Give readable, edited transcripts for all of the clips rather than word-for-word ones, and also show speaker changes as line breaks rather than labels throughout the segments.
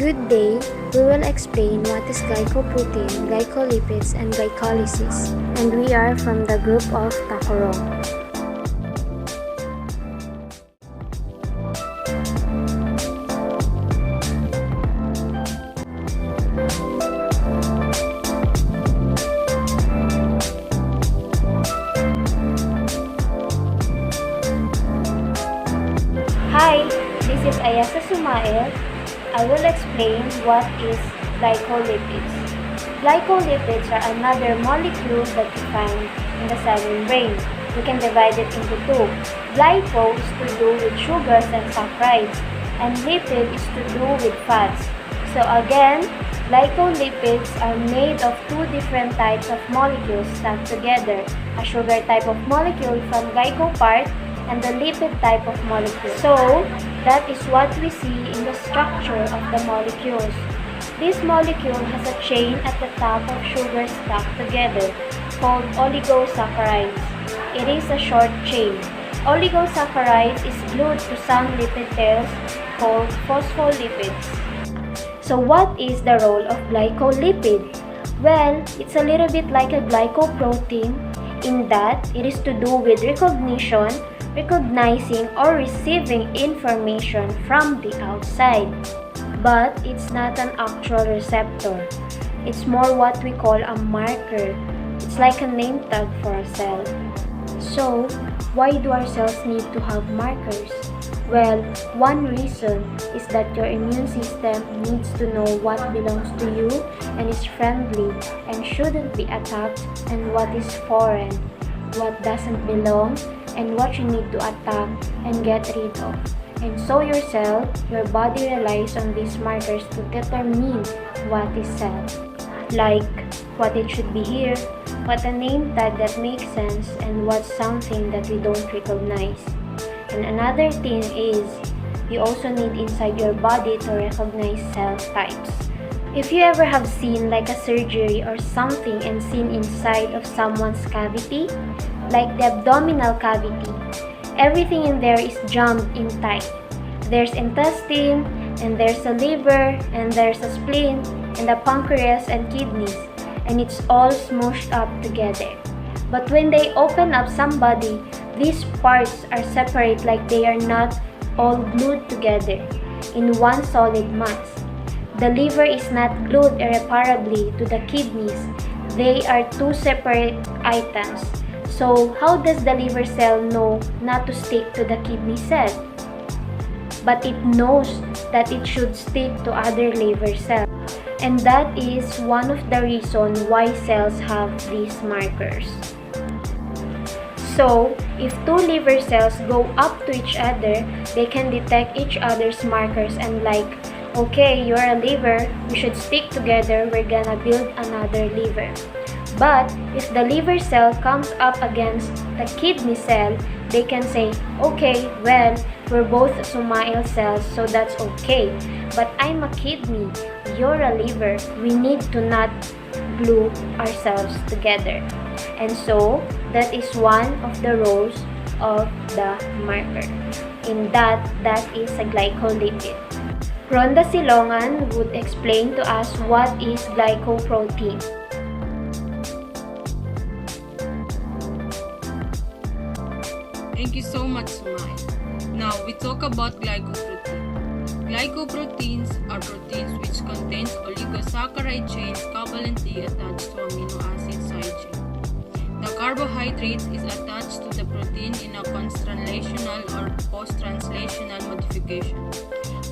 Good day, we will explain what is glycoprotein, glycolipids, and glycolysis, and we are from the group of Takorong.
Hi, this is Ayyessah Sumail. I will explain what is glycolipids. Glycolipids are another molecule that you find in the cell membrane. We can divide it into two. Glyco is to do with sugars and saccharides, and lipid is to do with fats. So again, glycolipids are made of two different types of molecules stuck together. A sugar type of molecule from glyco part and the lipid type of molecule. So, that is what we see in the structure of the molecules. This molecule has a chain at the top of sugar stuck together called oligosaccharides. It is a short chain. Oligosaccharides is glued to some lipid tails called phospholipids. So what is the role of glycolipid? Well, it's a little bit like a glycoprotein in that it is to do with recognizing or receiving information from the outside. But it's not an actual receptor. It's more what we call a marker. It's like a name tag for a cell. So, why do our cells need to have markers? Well, one reason is that your immune system needs to know what belongs to you and is friendly and shouldn't be attacked, and what is foreign, what doesn't belong, and what you need to attack and get rid of. And so your body relies on these markers to determine what is cell. Like what it should be here, what a name tag that makes sense, and what's something that we don't recognize. And another thing is, you also need inside your body to recognize cell types. If you ever have seen like a surgery or something and seen inside of someone's cavity, like the abdominal cavity, everything in there is jammed in tight. There's intestine, and there's a liver, and there's a spleen, and a pancreas and kidneys, and it's all smooshed up together. But when they open up somebody, these parts are separate, like they are not all glued together in one solid mass. The liver is not glued irreparably to the kidneys. They are two separate items. So, how does the liver cell know not to stick to the kidney cell? But it knows that it should stick to other liver cells. And that is one of the reasons why cells have these markers. So, if two liver cells go up to each other, they can detect each other's markers and like, okay, you're a liver, we should stick together, we're gonna build another liver. But if the liver cell comes up against the kidney cell, they can say, okay, well, we're both Sumail cells, so that's okay. But I'm a kidney, you're a liver, we need to not glue ourselves together. And so, that is one of the roles of the marker. In that is a glycolipid. Ronda Silongan would explain to us what is glycoprotein.
Thank you so much, Sumail. Now, we talk about glycoprotein. Glycoproteins are proteins which contains oligosaccharide chains covalently attached to amino acid side chain. The carbohydrates is attached to the protein in a constranslational or post-translational modification.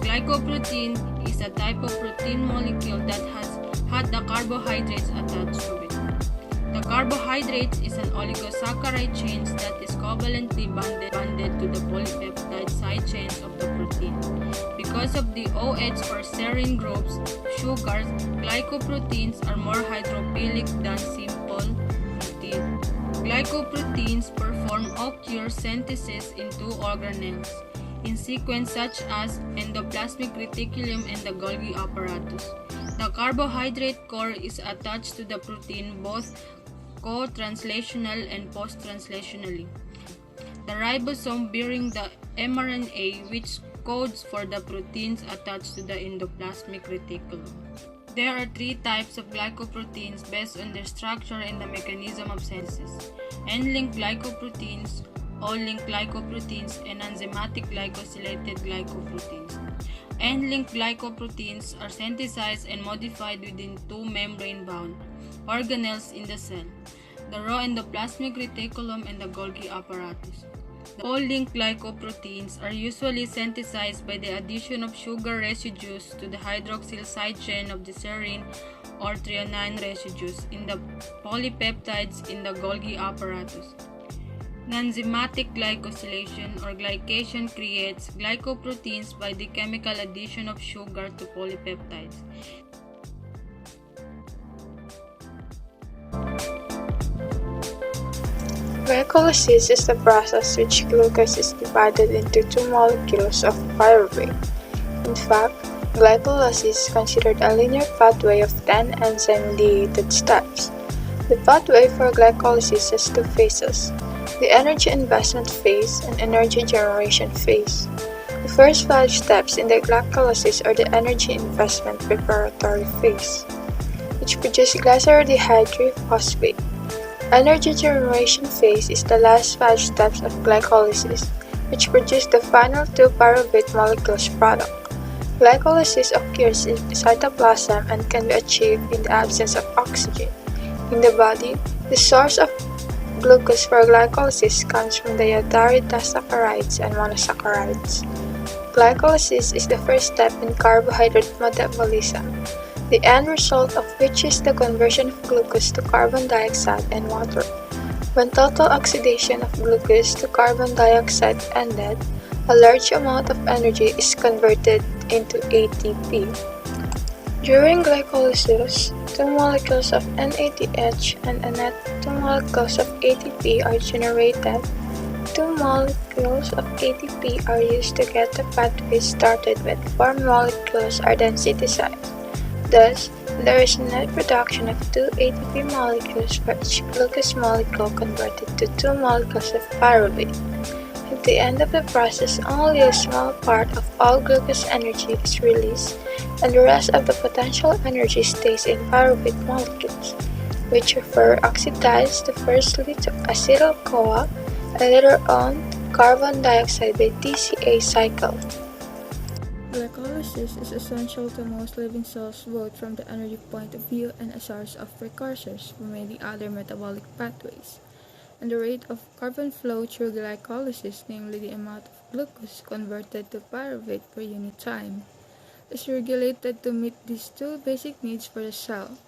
Glycoprotein is a type of protein molecule that has had the carbohydrates attached to it. The carbohydrates is an oligosaccharide chain that is covalently bonded to the polypeptide side chains of the protein. Because of the OH or serine groups, sugars, glycoproteins are more hydrophilic than simple protein. Glycoproteins perform occur synthesis in two organelles in sequence such as endoplasmic reticulum and the Golgi apparatus. The carbohydrate core is attached to the protein both co-translational and post-translationally. The ribosome bearing the mRNA which codes for the proteins attached to the endoplasmic reticulum. There are three types of glycoproteins based on their structure and the mechanism of synthesis: N-linked glycoproteins, O-linked glycoproteins, and enzymatic glycosylated glycoproteins. N-linked glycoproteins are synthesized and modified within two membrane-bound organelles in the cell: the raw endoplasmic reticulum and the Golgi apparatus. The O-linked glycoproteins are usually synthesized by the addition of sugar residues to the hydroxyl side chain of the serine or threonine residues in the polypeptides in the Golgi apparatus. Enzymatic glycosylation or glycation creates glycoproteins by the chemical addition of sugar to polypeptides.
Glycolysis is the process which glucose is divided into two molecules of pyruvate. In fact, glycolysis is considered a linear pathway of 10 enzyme-mediated steps. The pathway for glycolysis has two phases: the energy investment phase and energy generation phase. The first 5 steps in the glycolysis are the energy investment preparatory phase, which produces glyceraldehyde triphosphate. Energy generation phase is the last 5 steps of glycolysis, which produce the final 2 pyruvate molecules product. Glycolysis occurs in cytoplasm and can be achieved in the absence of oxygen. In the body, the source of glucose for glycolysis comes from the dietary disaccharides and monosaccharides. Glycolysis is the first step in carbohydrate metabolism, the end result of which is the conversion of glucose to carbon dioxide and water. When total oxidation of glucose to carbon dioxide ended, a large amount of energy is converted into ATP. During glycolysis, 2 molecules of NADH and a net 2 molecules of ATP are generated. 2 molecules of ATP are used to get the pathway started when 4 molecules are then synthesized. Thus, there is a net production of 2 ATP molecules for each glucose molecule converted to 2 molecules of pyruvate. At the end of the process, only a small part of all glucose energy is released, and the rest of the potential energy stays in pyruvate molecules, which are oxidized firstly to acetyl-CoA and later on carbon dioxide by TCA cycle.
Glycolysis is essential to most living cells both from the energy point of view and a source of precursors for many other metabolic pathways. And the rate of carbon flow through glycolysis, namely the amount of glucose converted to pyruvate per unit time, is regulated to meet these 2 basic needs for the cell.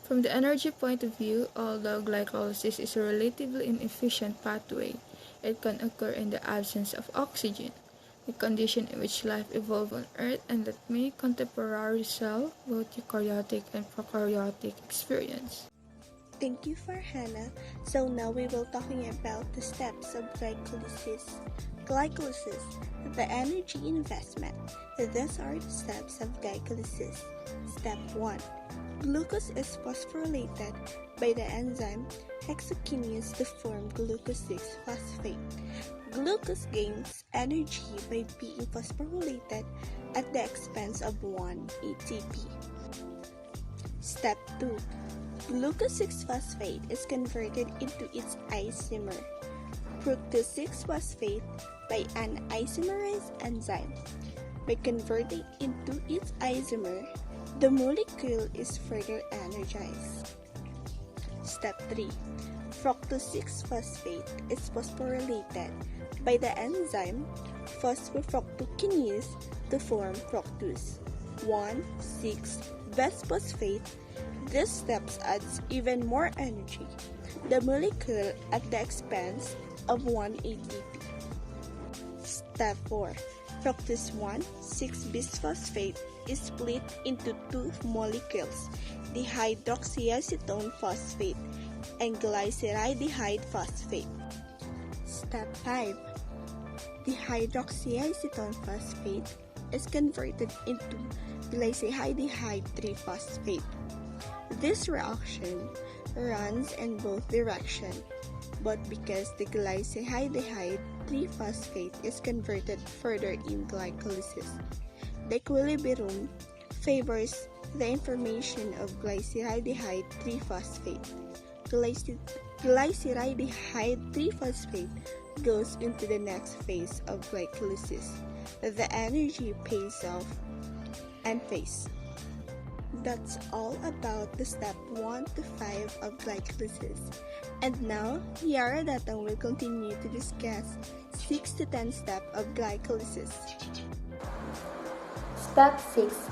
From the energy point of view, although glycolysis is a relatively inefficient pathway, it can occur in the absence of oxygen, a condition in which life evolved on Earth and that many contemporary cells, both eukaryotic and prokaryotic, experience.
Thank you, Farhana. So now we will talking about the steps of glycolysis. Glycolysis, the energy investment. These are the steps of glycolysis. Step 1. Glucose is phosphorylated by the enzyme hexokinase to form glucose 6-phosphate. Glucose gains energy by being phosphorylated at the expense of 1 ATP. Step 2. Glucose 6-phosphate is converted into its isomer, fructose 6-phosphate, by an isomerase enzyme. By converting into its isomer, the molecule is further energized. Step 3. Fructose 6-phosphate is phosphorylated by the enzyme phosphofructokinase to form fructose 1,6-bisphosphate. This step adds even more energy, the molecule at the expense of 1 ATP. Step 4. Fructose 1,6-bisphosphate is split into 2 molecules, the hydroxyacetone phosphate and glyceraldehyde phosphate. Step 5. The hydroxyacetone phosphate is converted into glyceraldehyde triphosphate. This reaction runs in both directions, but because the glyceraldehyde 3-phosphate is converted further in glycolysis. The equilibrium favors the information of glyceraldehyde 3-phosphate. Glyceraldehyde 3-phosphate goes into the next phase of glycolysis. The energy pays off and phase. That's all about the step 1 to 5 of glycolysis. And now, Yahra Datang will continue to discuss 6 to 10 steps of glycolysis.
Step 6.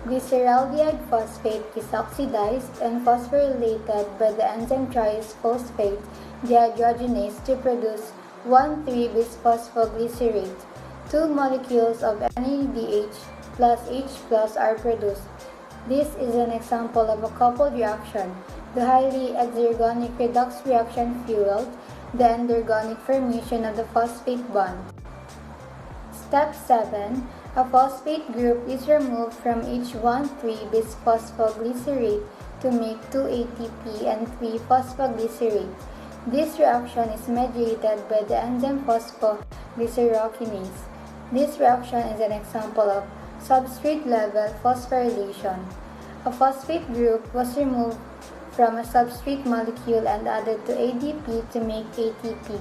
Glyceraldehyde phosphate is oxidized and phosphorylated by the enzyme triphosphate dehydrogenase to produce 1,3-bisphosphoglycerate. 2 molecules of NADH plus H plus are produced. This is an example of a coupled reaction. The highly exergonic redox reaction fueled the endergonic formation of the phosphate bond. Step 7. A phosphate group is removed from each 1,3-bisphosphoglycerate to make 2 ATP and 3 phosphoglycerate. This reaction is mediated by the enzyme phosphoglycerokinase. This reaction is an example of substrate-level phosphorylation. A phosphate group was removed from a substrate molecule and added to ADP to make ATP.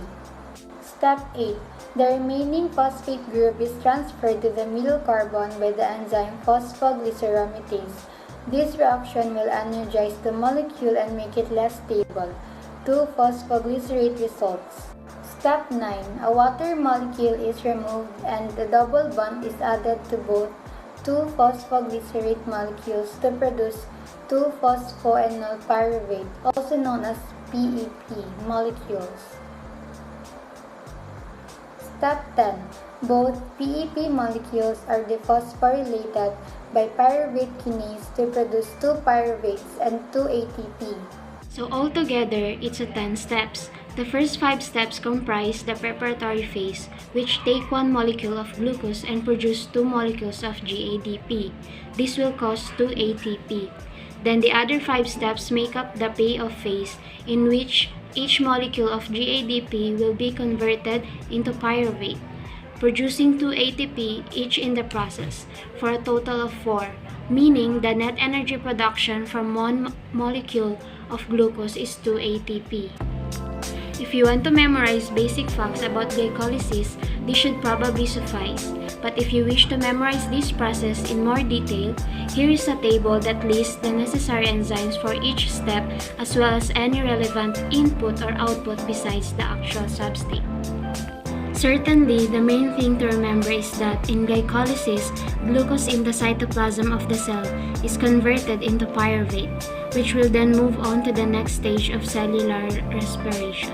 Step 8. The remaining phosphate group is transferred to the middle carbon by the enzyme phosphoglyceromatase. This reaction will energize the molecule and make it less stable. 2 phosphoglycerate results. Step 9. A water molecule is removed and the double bond is added to both 2 phosphoglycerate molecules to produce 2 phosphoenol pyruvate, also known as PEP molecules. Step 10. Both PEP molecules are dephosphorylated by pyruvate kinase to produce 2 pyruvates and 2 ATP.
So altogether, it's a 10 steps. The first 5 steps comprise the preparatory phase, which take 1 molecule of glucose and produce 2 molecules of GADP. This will cause 2 ATP. Then the other 5 steps make up the payoff phase, in which each molecule of GADP will be converted into pyruvate, producing 2 ATP each in the process, for a total of 4, meaning the net energy production from 1 molecule of glucose is 2 ATP. If you want to memorize basic facts about glycolysis, this should probably suffice. But if you wish to memorize this process in more detail, here is a table that lists the necessary enzymes for each step as well as any relevant input or output besides the actual substrate. Certainly, the main thing to remember is that in glycolysis, glucose in the cytoplasm of the cell is converted into pyruvate, which will then move on to the next stage of cellular respiration.